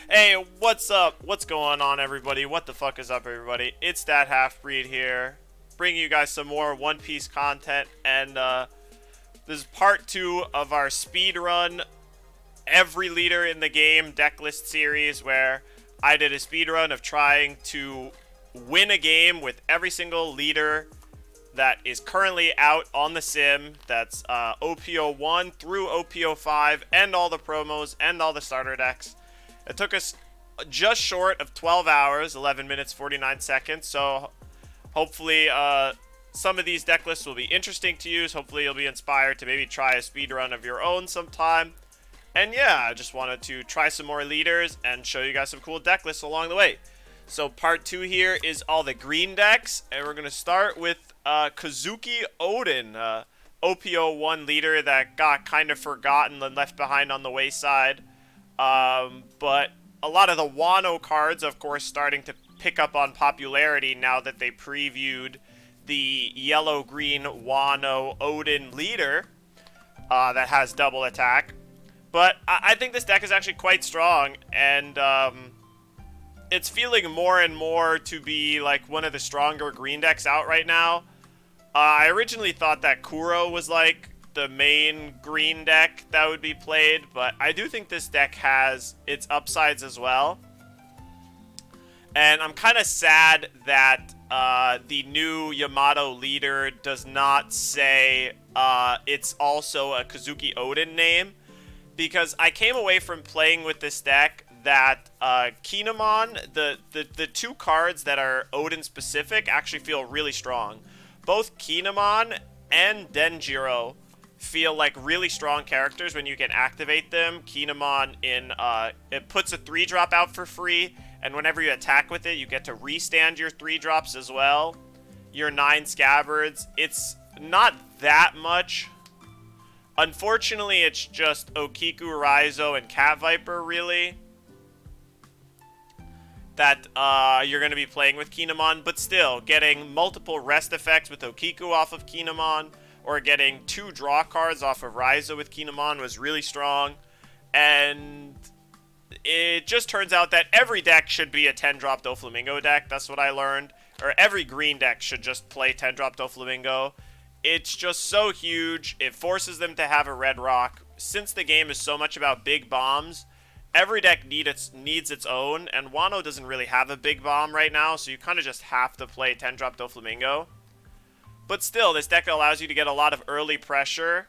Hey, what's up? What's going on, everybody? What the fuck is up, everybody? It's that half-breed here, bringing you guys some more One Piece content, and this is part 2 of our speedrun every leader in the game decklist series, where I did a speedrun of trying to win a game with every single leader that is currently out on the sim. That's OPO1 through OPO5, and all the promos and all the starter decks. It took us just short of 12 hours, 11 minutes, 49 seconds. So hopefully some of these deck lists will be interesting to use. Hopefully you'll be inspired to maybe try a speedrun of your own sometime. And yeah, I just wanted to try some more leaders and show you guys some cool deck lists along the way. So part 2 here is all the green decks, and we're going to start with Kazuki Oden, OPO1 leader that got kind of forgotten and left behind on the wayside. But a lot of the Wano cards, of course, starting to pick up on popularity now that they previewed the yellow-green Wano Oden leader that has double attack. But I think this deck is actually quite strong, and it's feeling more and more to be like one of the stronger green decks out right now. I originally thought that Kuro was like the main green deck that would be played, but I do think this deck has its upsides as well. And I'm kind of sad that the new Yamato leader does not say it's also a Kazuki Oden name, because I came away from playing with this deck that Kinemon, the two cards that are Oden specific, actually feel really strong. Both Kinemon and Denjiro feel like really strong characters when you can activate them. Kinemon it puts a 3-drop out for free, and whenever you attack with it, you get to restand your 3-drops as well. Your 9 scabbards. It's not that much. Unfortunately, it's just Okiku, Raizo, and Cat Viper, really, that you're going to be playing with Kinemon, but still, getting multiple rest effects with Okiku off of Kinemon, or getting 2 draw cards off of Raizo with Kinemon was really strong. And it just turns out that every deck should be a 10-drop Doflamingo deck. That's what I learned. Or every green deck should just play 10-drop Doflamingo. It's just so huge. It forces them to have a red rock. Since the game is so much about big bombs, every deck needs its own, and Wano doesn't really have a big bomb right now, so you kind of just have to play 10-drop Doflamingo. But still, this deck allows you to get a lot of early pressure,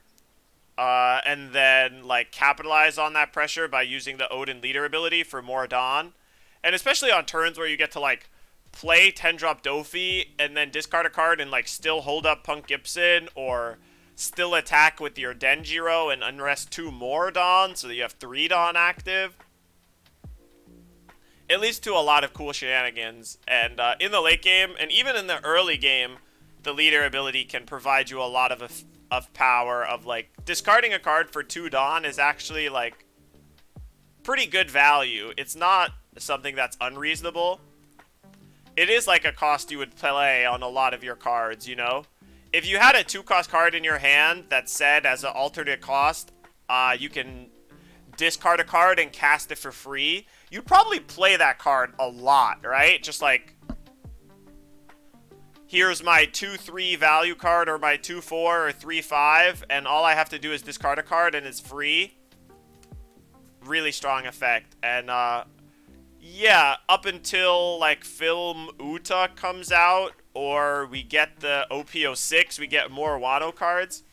and then like capitalize on that pressure by using the Oden leader ability for more Dawn. And especially on turns where you get to like play 10-drop Doffy and then discard a card and like still hold up Punk Gibson, or still attack with your Denjiro and unrest 2 more Dawn so that you have 3 Dawn active. It leads to a lot of cool shenanigans, and in the late game and even in the early game, the leader ability can provide you a lot of power. Of like discarding a card for 2 Dawn is actually like pretty good value. It's not something that's unreasonable. It is like a cost you would play on a lot of your cards, you know? If you had a 2-cost card in your hand that said as an alternate cost, you can discard a card and cast it for free, you'd probably play that card a lot, right? Just like, here's my 2-3 value card, or my 2-4 or 3-5, and all I have to do is discard a card and it's free. Really strong effect. And yeah, up until like Film Uta comes out, or we get the OPO6, we get more Wano cards.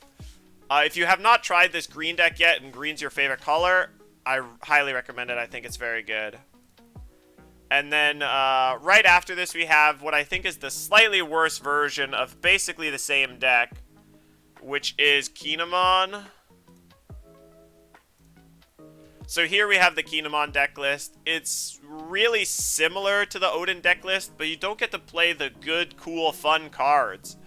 If you have not tried this green deck yet, and green's your favorite color, I highly recommend it. I think it's very good. And then right after this, we have what I think is the slightly worse version of basically the same deck, which is Kinemon. So here we have the Kinemon deck list. It's really similar to the Oden deck list, but you don't get to play the good, cool, fun cards.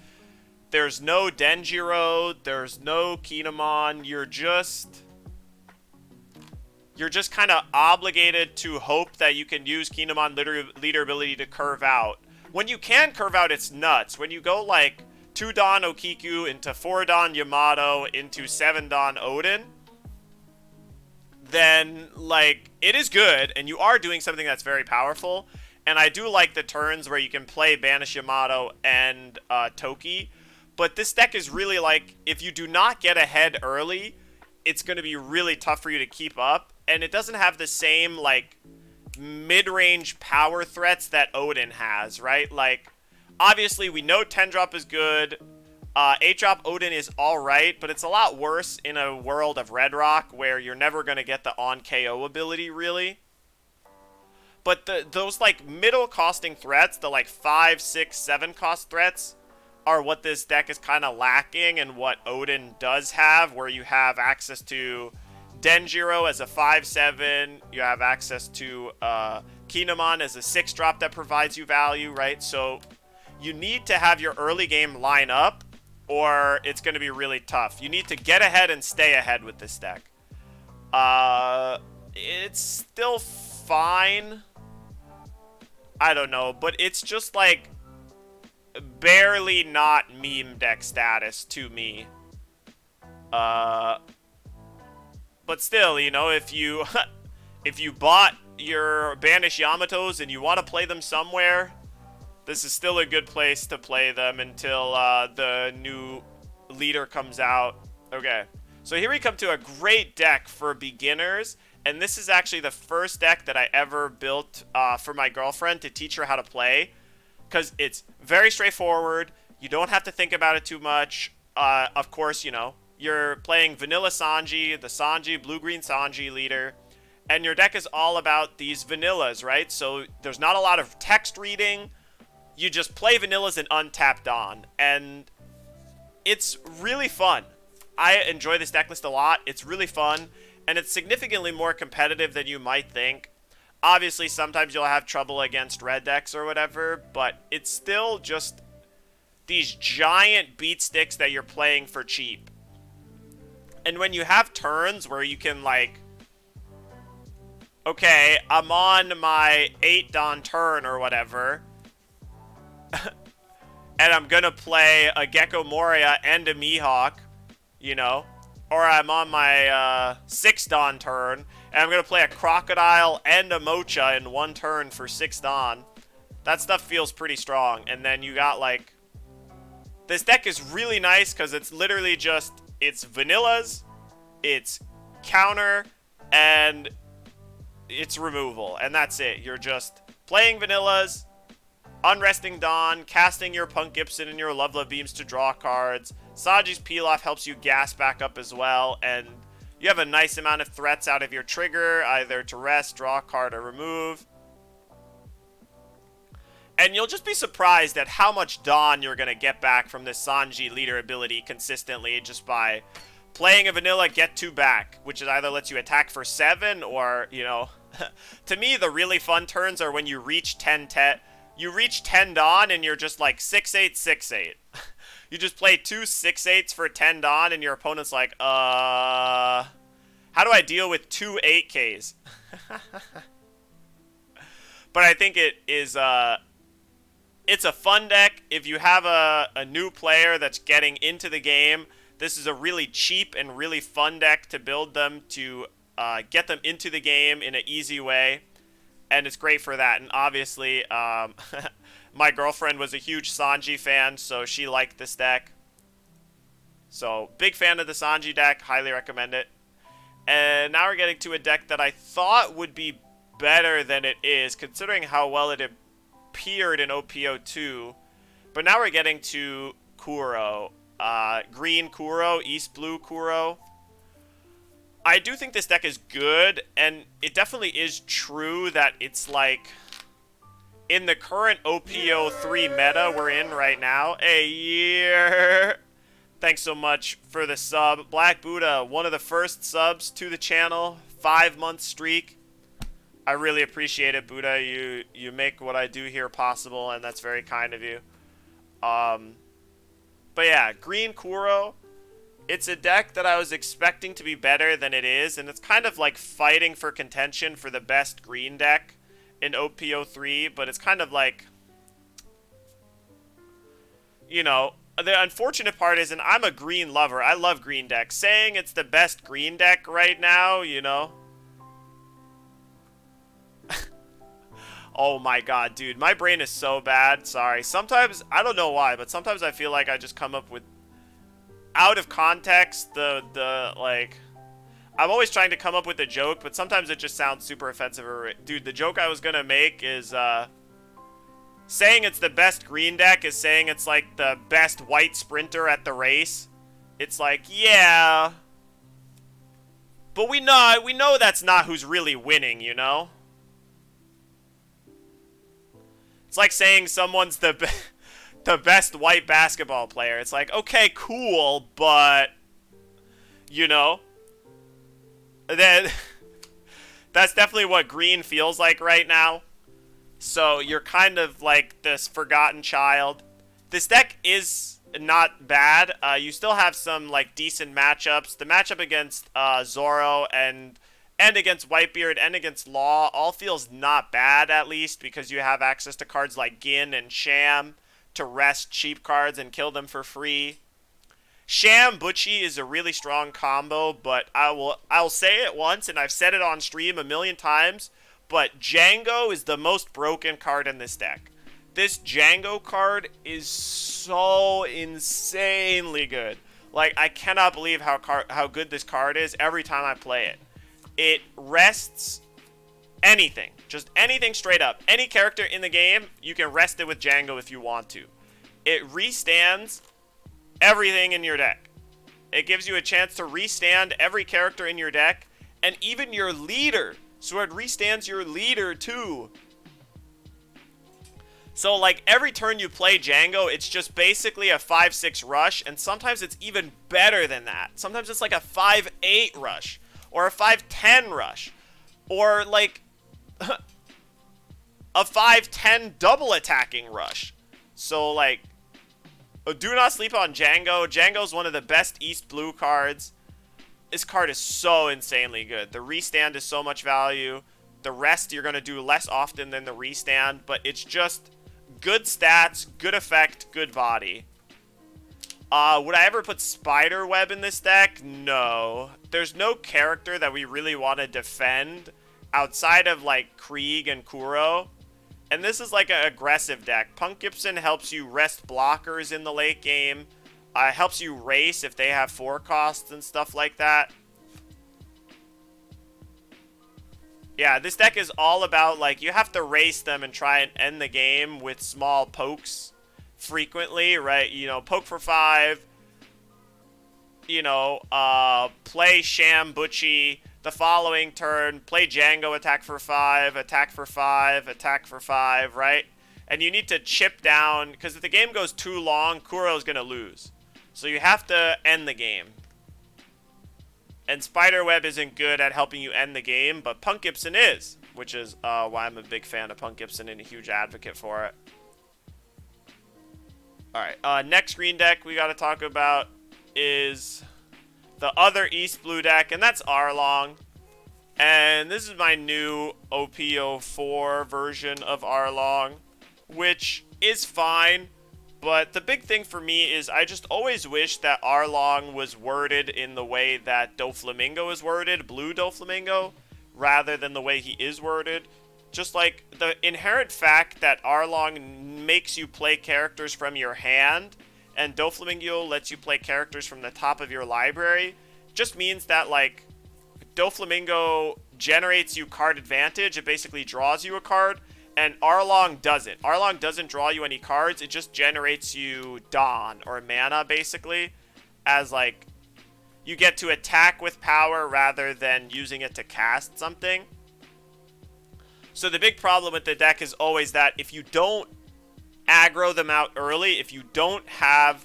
There's no Denjiro, there's no Kinemon. You're just kind of obligated to hope that you can use Kinemon leader ability to curve out. When you can curve out, it's nuts. When you go like 2 Dawn Okiku into 4 Dawn Yamato into 7 Dawn Oden, then, like, it is good, and you are doing something that's very powerful. And I do like the turns where you can play Banish Yamato and Toki. But this deck is really like, if you do not get ahead early, it's going to be really tough for you to keep up. And it doesn't have the same, like, mid-range power threats that Oden has, right? Like, obviously, we know 10-drop is good. 8-drop Oden is alright, but it's a lot worse in a world of Red Rock where you're never going to get the on-KO ability, really. But those, like, middle costing threats, the, like, 5, 6, 7 cost threats, are what this deck is kind of lacking and what Oden does have, where you have access to Denjiro as a 5/7, you have access to Kinemon as a 6-drop that provides you value, right? So you need to have your early game line up, or it's going to be really tough. You need to get ahead and stay ahead with this deck. It's still fine. I don't know, but it's just like barely not meme deck status to me. But still, you know, if you if you bought your Banish Yamatos and you want to play them somewhere, this is still a good place to play them until the new leader comes out. Okay, so here we come to a great deck for beginners, and this is actually the first deck that I ever built for my girlfriend to teach her how to play, because it's very straightforward. You don't have to think about it too much. Of course, you know, you're playing vanilla Sanji, the Sanji, blue-green Sanji leader, and your deck is all about these vanillas, right? So there's not a lot of text reading. You just play vanillas and untap Dawn, and it's really fun. I enjoy this deck list a lot. It's really fun, and it's significantly more competitive than you might think. Obviously, sometimes you'll have trouble against red decks or whatever, but it's still just these giant beat sticks that you're playing for cheap. And when you have turns where you can, like, okay, I'm on my 8 Dawn turn or whatever, and I'm gonna play a Gecko Moria and a Mihawk, you know, or I'm on my 6 Dawn turn, and I'm gonna play a Crocodile and a Mocha in one turn for 6 Dawn. That stuff feels pretty strong. And then you got, like, this deck is really nice because it's literally just, it's vanillas, it's counter, and it's removal, and that's it. You're just playing vanillas, unresting Dawn, casting your Punk Gibson and your Love Love Beams to draw cards. Sanji's Peel-Off helps you gas back up as well, and you have a nice amount of threats out of your trigger, either to rest, draw a card, or remove. And you'll just be surprised at how much Dawn you're going to get back from this Sanji leader ability consistently just by playing a vanilla get 2 back, which is either lets you attack for 7 or, you know, to me the really fun turns are when you reach 10 you reach 10 Dawn and you're just like 6/8, 6/8. You just play 2 6/8s for 10 Dawn and your opponent's like, how do I deal with 2 8Ks? But I think it is, it's a fun deck. If you have a new player that's getting into the game, this is a really cheap and really fun deck to build them to get them into the game in an easy way. And it's great for that. And obviously, my girlfriend was a huge Sanji fan, so she liked this deck. So, big fan of the Sanji deck. Highly recommend it. And now we're getting to a deck that I thought would be better than it is, considering how well it appeared in OPO2. But now we're getting to Kuro. Green Kuro, East Blue Kuro. I do think this deck is good, and it definitely is true that it's like, in the current OPO3 meta we're in right now. Hey, year! Thanks so much for the sub. Black Buddha, one of the first subs to the channel, 5-month streak. I really appreciate it, Buddha. You make what I do here possible, and that's very kind of you. But yeah, Green Kuro. It's a deck that I was expecting to be better than it is, and it's kind of like fighting for contention for the best green deck in OPO3, but it's kind of like, you know, the unfortunate part is, and I'm a green lover, I love green decks, saying it's the best green deck right now, you know, Oh my god, dude. My brain is so bad. Sorry. Sometimes, I don't know why, but sometimes I feel like I just come up with out of context like I'm always trying to come up with a joke, but sometimes it just sounds super offensive. Dude, the joke I was gonna make is saying it's the best green deck is saying it's like the best white sprinter at the race. It's like, yeah, but we know that's not who's really winning, you know? It's like saying someone's the best white basketball player. It's like, okay, cool, but you know, then that's definitely what green feels like right now. So you're kind of like this forgotten child. This deck is not bad. You still have some like decent matchups. The matchup against Zoro and against Whitebeard and against Law all feels not bad, at least, because you have access to cards like Gin and Sham to rest cheap cards and kill them for free. Sham Butchie is a really strong combo, but I'll say it once, and I've said it on stream a million times, but Django is the most broken card in this deck. This Django card is so insanely good. Like, I cannot believe how good this card is every time I play it. It rests anything. Just anything straight up. Any character in the game, you can rest it with Django if you want to. It restands everything in your deck. It gives you a chance to restand every character in your deck, and even your leader. So it restands your leader too. So like every turn you play Django, it's just basically a 5-6 rush, and sometimes it's even better than that. Sometimes it's like a 5-8 rush, or a 5-10 rush, or like a 5-10 double attacking rush. So like, do not sleep on Django. Django's one of the best East Blue cards. This card is so insanely good. The restand is so much value. The rest you're going to do less often than the restand, but it's just good stats, good effect, good body. Would I ever put Spiderweb in this deck? No. There's no character that we really want to defend outside of like Krieg and Kuro. And this is like an aggressive deck. Punk Gibson helps you rest blockers in the late game. Helps you race if they have 4 costs and stuff like that. Yeah, this deck is all about, like, you have to race them and try and end the game with small pokes frequently, right? You know, poke for 5. You know, play Sham Butchie. The following turn, play Django, attack for 5, attack for 5, attack for 5, right? And you need to chip down, because if the game goes too long, Kuro's going to lose. So you have to end the game. And Spiderweb isn't good at helping you end the game, but Punk Gibson is, which is why I'm a big fan of Punk Gibson and a huge advocate for it. Alright, next green deck we got to talk about is the other East Blue deck, and that's Arlong. And this is my new OP04 version of Arlong, which is fine. But the big thing for me is I just always wish that Arlong was worded in the way that Doflamingo is worded, Blue Doflamingo, rather than the way he is worded. Just like the inherent fact that Arlong makes you play characters from your hand, and Doflamingo lets you play characters from the top of your library, just means that, like, Doflamingo generates you card advantage. It basically draws you a card. And Arlong doesn't. Arlong doesn't draw you any cards. It just generates you Dawn, or mana, basically. As, like, you get to attack with power rather than using it to cast something. So the big problem with the deck is always that if you don't aggro them out early, if you don't have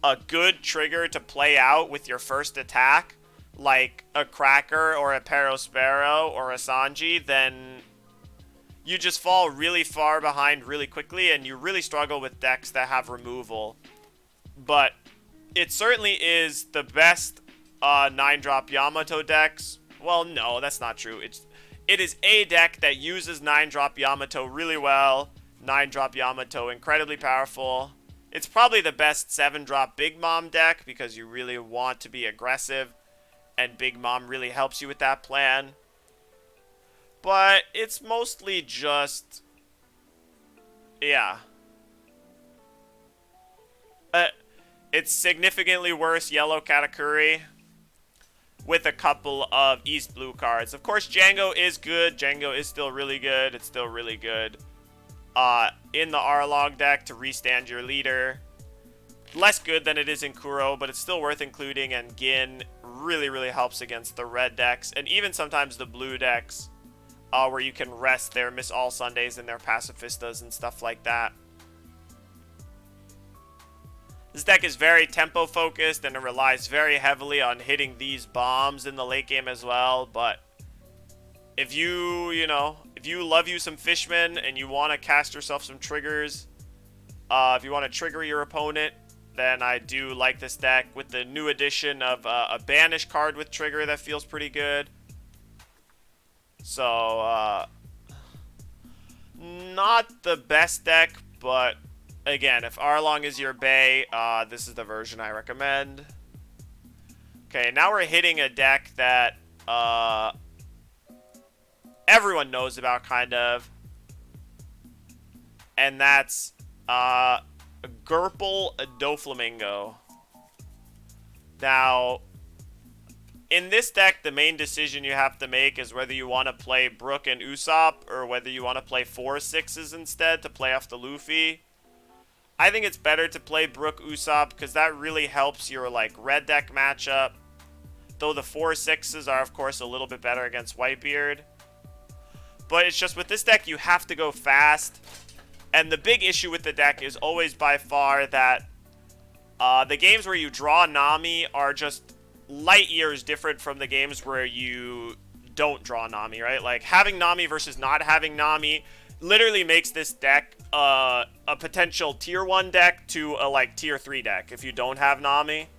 a good trigger to play out with your first attack, like a Cracker or a Perospero or a Sanji, then you just fall really far behind really quickly, and you really struggle with decks that have removal. But it certainly is the best 9-drop Yamato decks. Well, no, that's not true. It is a deck that uses 9-drop Yamato really well. 9-drop Yamato, incredibly powerful. It's probably the best 7-drop Big Mom deck because you really want to be aggressive, and Big Mom really helps you with that plan. But it's mostly just Yeah. Uh, it's significantly worse yellow Katakuri with a couple of East Blue cards. Of course, Django is good. Django is still really good. It's still really good in the Arlong deck to restand your leader. Less good than it is in Kuro, but it's still worth including, and Gin really, really helps against the red decks, and even sometimes the blue decks, where you can rest their Miss All Sundays and their Pacifistas and stuff like that. This deck is very tempo focused, and it relies very heavily on hitting these bombs in the late game as well, but if if you love you some Fishmen and you want to cast yourself some triggers, if you want to trigger your opponent, then I do like this deck with the new addition of a Banish card with trigger that feels pretty good. So, not the best deck, but again, if Arlong is your bae, this is the version I recommend. Okay, now we're hitting a deck that everyone knows about, kind of. And that's Gurple Doflamingo. Now, in this deck, the main decision you have to make is whether you want to play Brook and Usopp, or whether you want to play 4/6s instead to play off the Luffy. I think it's better to play Brook Usopp, because that really helps your like red deck matchup. Though the 4/6s are, of course, a little bit better against Whitebeard. But it's just with this deck, you have to go fast. And the big issue with the deck is always by far that the games where you draw Nami are just light years different from the games where you don't draw Nami, right? Like, having Nami versus not having Nami literally makes this deck a potential tier 1 deck to a like tier 3 deck if you don't have Nami.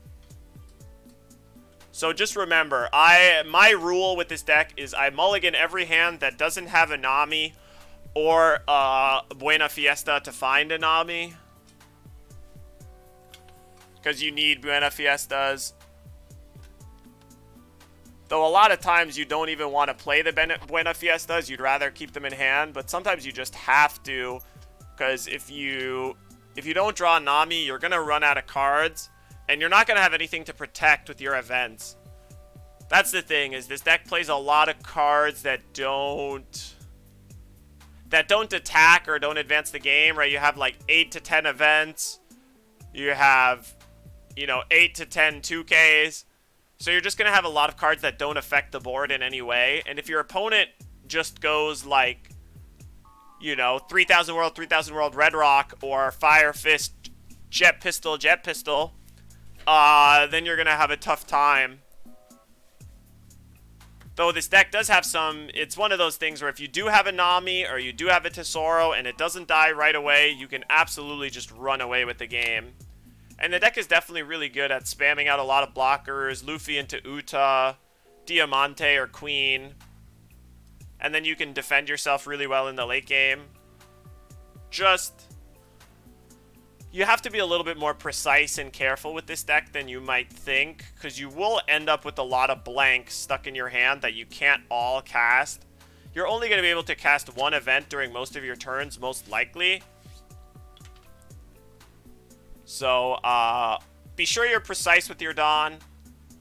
So just remember, my rule with this deck is I mulligan every hand that doesn't have a Nami or Buena Fiesta to find a Nami. Because you need Buena Fiestas. Though a lot of times you don't even want to play the Buena Fiestas, you'd rather keep them in hand, but sometimes you just have to, because if you don't draw Nami, you're going to run out of cards, and you're not going to have anything to protect with your events. That's the thing, is this deck plays a lot of cards that don't attack or don't advance the game, right? You have like 8 to 10 events. You have, 8 to 10 2Ks. So you're just going to have a lot of cards that don't affect the board in any way. And if your opponent just goes like, 3000 World, Red Rock, or Fire Fist, Jet Pistol, then you're going to have a tough time. Though this deck does have it's one of those things where if you do have a Nami or you do have a Tesoro and it doesn't die right away, you can absolutely just run away with the game. And the deck is definitely really good at spamming out a lot of blockers, Luffy into Uta, Diamante or Queen. And then you can defend yourself really well in the late game. You have to be a little bit more precise and careful with this deck than you might think, because you will end up with a lot of blanks stuck in your hand that you can't all cast. You're only going to be able to cast one event during most of your turns, most likely. So, be sure you're precise with your Dawn.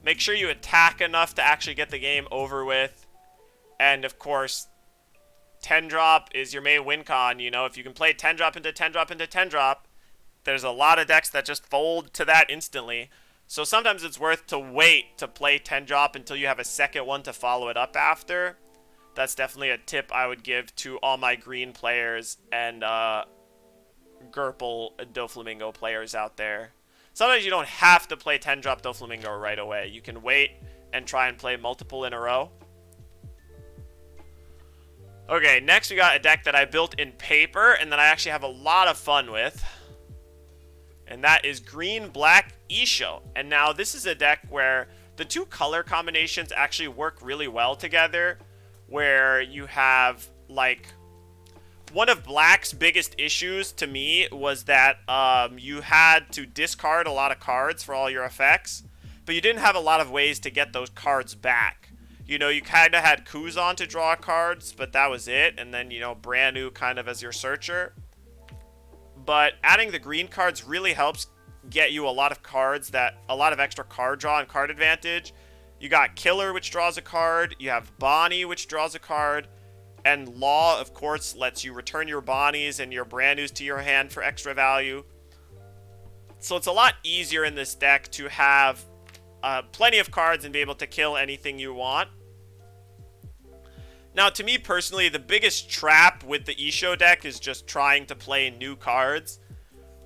Make sure you attack enough to actually get the game over with. And, of course, 10-drop is your main win con. If you can play 10-drop into 10-drop into 10-drop, there's a lot of decks that just fold to that instantly. So sometimes it's worth to wait to play 10-drop until you have a second one to follow it up after. That's definitely a tip I would give to all my green players and Gurple Doflamingo players out there. Sometimes you don't have to play 10-drop Doflamingo right away. You can wait and try and play multiple in a row. Okay, next we got a deck that I built in paper and that I actually have a lot of fun with. And that is green-black Issho. And now this is a deck where the two color combinations actually work really well together. Where you have, like, one of black's biggest issues to me was that you had to discard a lot of cards for all your effects. But you didn't have a lot of ways to get those cards back. You kind of had Kuzan to draw cards, but that was it. And then, Brand New kind of as your searcher. but adding the green cards really helps get you a lot of cards a lot of extra card draw and card advantage. You got Killer, which draws a card. You have Bonnie, which draws a card. And Law, of course, lets you return your Bonnies and your brand news to your hand for extra value. So it's a lot easier in this deck to have plenty of cards and be able to kill anything you want. Now, to me personally, the biggest trap with the Issho deck is just trying to play new cards,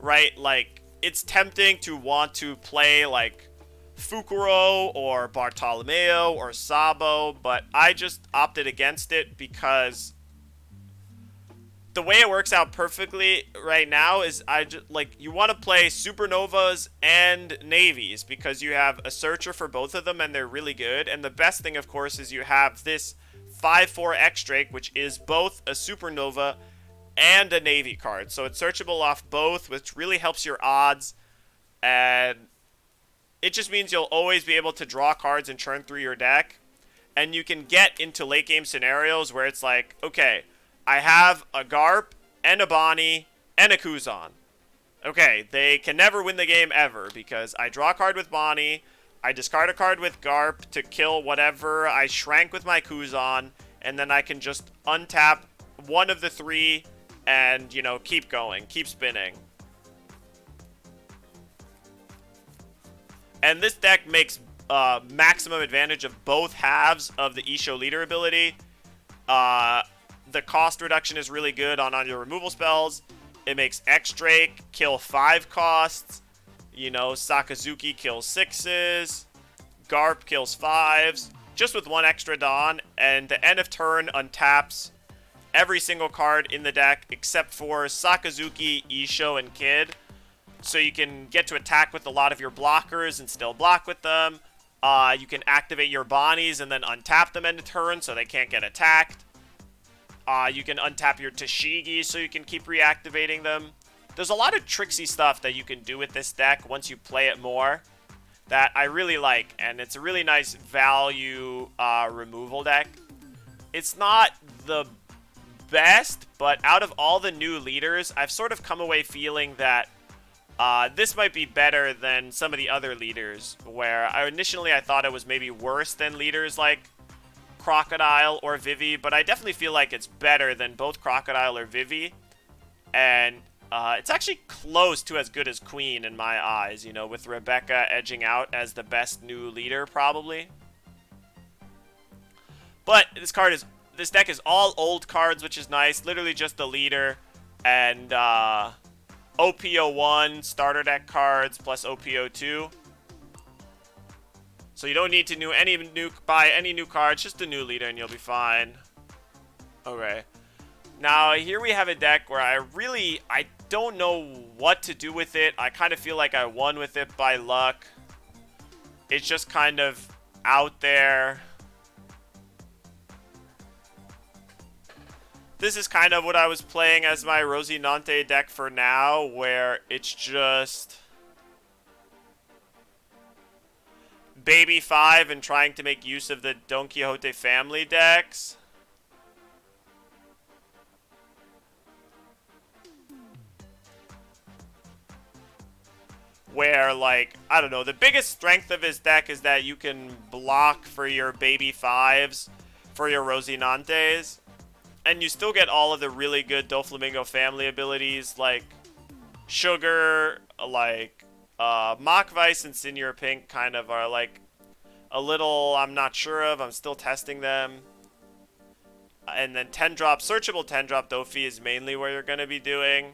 right? Like, it's tempting to want to play, like, Fukuro or Bartolomeo or Sabo, but I just opted against it because the way it works out perfectly right now is you want to play Supernovas and Navies because you have a Searcher for both of them and they're really good. And the best thing, of course, is you have this 5/4 X-Drake, which is both a Supernova and a Navy card. So it's searchable off both, which really helps your odds. And it just means you'll always be able to draw cards and churn through your deck. And you can get into late game scenarios where it's like, okay, I have a Garp and a Bonnie and a Kuzan. Okay, they can never win the game ever because I draw a card with Bonnie, I discard a card with Garp to kill whatever I shrank with my Kuzan, and then I can just untap one of the three and, you know, keep going, keep spinning. And this deck makes maximum advantage of both halves of the Issho leader ability. The cost reduction is really good on your removal spells. It makes X-Drake kill 5 costs. You know, Sakazuki kills 6s. Garp kills 5s. Just with 1 extra Dawn. And the end of turn untaps every single card in the deck except for Sakazuki, Issho, and Kid. So you can get to attack with a lot of your blockers and still block with them. You can activate your Bonnies and then untap them end of turn so they can't get attacked. You can untap your Tashigi so you can keep reactivating them. There's a lot of tricksy stuff that you can do with this deck once you play it more that I really like, and it's a really nice value removal deck. It's not the best, but out of all the new leaders, I've sort of come away feeling that this might be better than some of the other leaders, where initially I thought it was maybe worse than leaders like Crocodile or Vivi, but I definitely feel like it's better than both Crocodile or Vivi, and it's actually close to as good as Queen in my eyes, you know, with Rebecca edging out as the best new leader, probably. But this deck is all old cards, which is nice, literally just the leader, and OPO1 starter deck cards plus OPO2. So you don't need to buy any new cards, just a new leader and you'll be fine. Okay. Now here we have a deck where I don't know what to do with it. I kind of feel like I won with it by luck. It's just kind of out there. This is kind of what I was playing as my Rosinante deck for now, where it's just Baby 5 and trying to make use of the Don Quixote family decks. Where, like, I don't know, the biggest strength of his deck is that you can block for your Baby 5s, for your Rosinantes, and you still get all of the really good Doflamingo family abilities, like Sugar, like Machvice and Senior Pink kind of are like a little I'm not sure of. I'm still testing them. And then 10-drop, searchable 10-drop Doffy is mainly where you're going to be doing.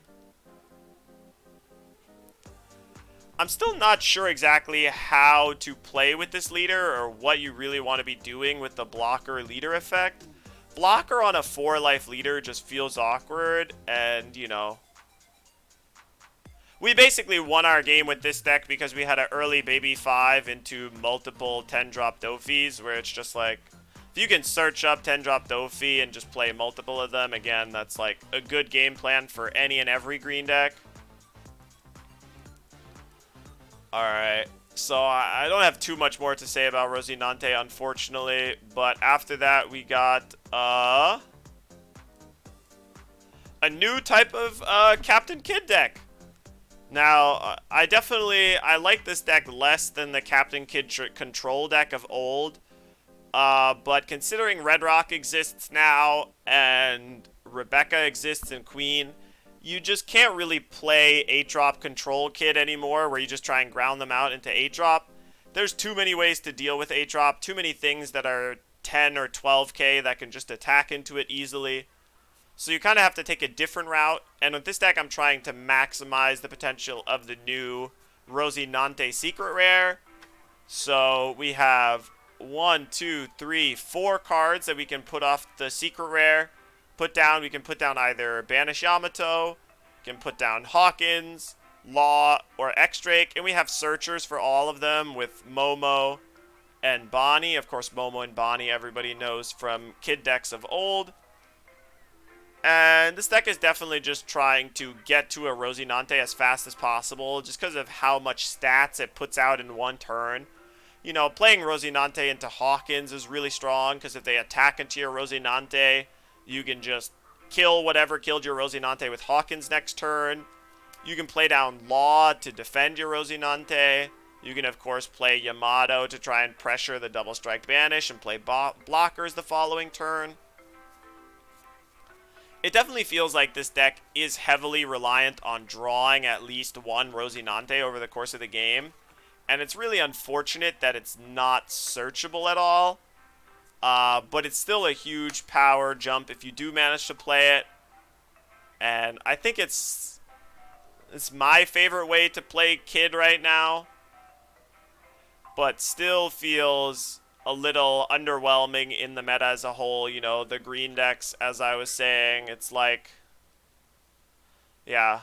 I'm still not sure exactly how to play with this leader or what you really want to be doing with the blocker leader effect. Blocker on a 4-life leader just feels awkward, and, you know, we basically won our game with this deck because we had an early Baby 5 into multiple 10-drop Doffys, where it's just like, if you can search up 10-drop Doffy and just play multiple of them, again, that's like a good game plan for any and every green deck. Alright, so I don't have too much more to say about Rosinante, unfortunately, but after that we got, a new type of Captain Kid deck. Now, I like this deck less than the Captain Kid control deck of old. But considering Red Rock exists now and Rebecca exists in Queen, you just can't really play 8-drop Control Kid anymore where you just try and ground them out into 8-drop. There's too many ways to deal with 8-drop, too many things that are 10 or 12k that can just attack into it easily. So you kind of have to take a different route, and with this deck I'm trying to maximize the potential of the new Rosinante Secret Rare. So we have 1, 2, 3, 4 cards that we can put off the Secret Rare. We can put down either Banish Yamato, we can put down Hawkins, Law, or X-Drake, and we have Searchers for all of them with Momo and Bonnie. Of course, Momo and Bonnie everybody knows from Kid decks of old. And this deck is definitely just trying to get to a Rosinante as fast as possible, just because of how much stats it puts out in one turn. You know, playing Rosinante into Hawkins is really strong, because if they attack into your Rosinante, you can just kill whatever killed your Rosinante with Hawkins next turn. You can play down Law to defend your Rosinante. You can, of course, play Yamato to try and pressure the Double Strike Banish and play blockers the following turn. It definitely feels like this deck is heavily reliant on drawing at least one Rosinante over the course of the game. And it's really unfortunate that it's not searchable at all. But it's still a huge power jump if you do manage to play it. And I think it's my favorite way to play Kid right now. But still feels a little underwhelming in the meta as a whole. You know, the green decks, as I was saying, it's like, yeah.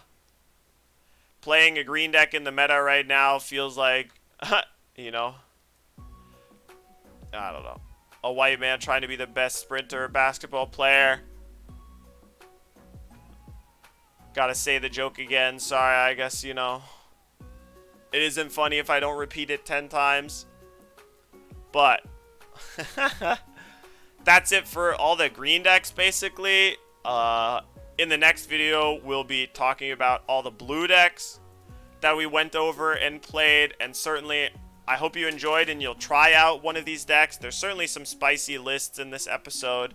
Playing a green deck in the meta right now feels like, you know, I don't know. A white man trying to be the best sprinter basketball player. Gotta say the joke again. Sorry, I guess, you know, it isn't funny if I don't repeat it 10 times. But that's it for all the green decks, basically. In the next video, we'll be talking about all the blue decks that we went over and played. And certainly, I hope you enjoyed and you'll try out one of these decks. There's certainly some spicy lists in this episode.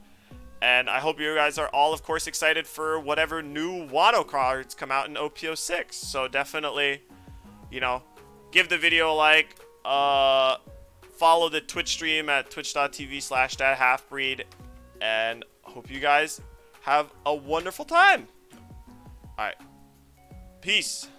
And I hope you guys are all, of course, excited for whatever new Wano cards come out in OPO 6. So definitely, you know, give the video a like. Follow the Twitch stream at twitch.tv/thathalfbreed. And hope you guys have a wonderful time. Alright. Peace.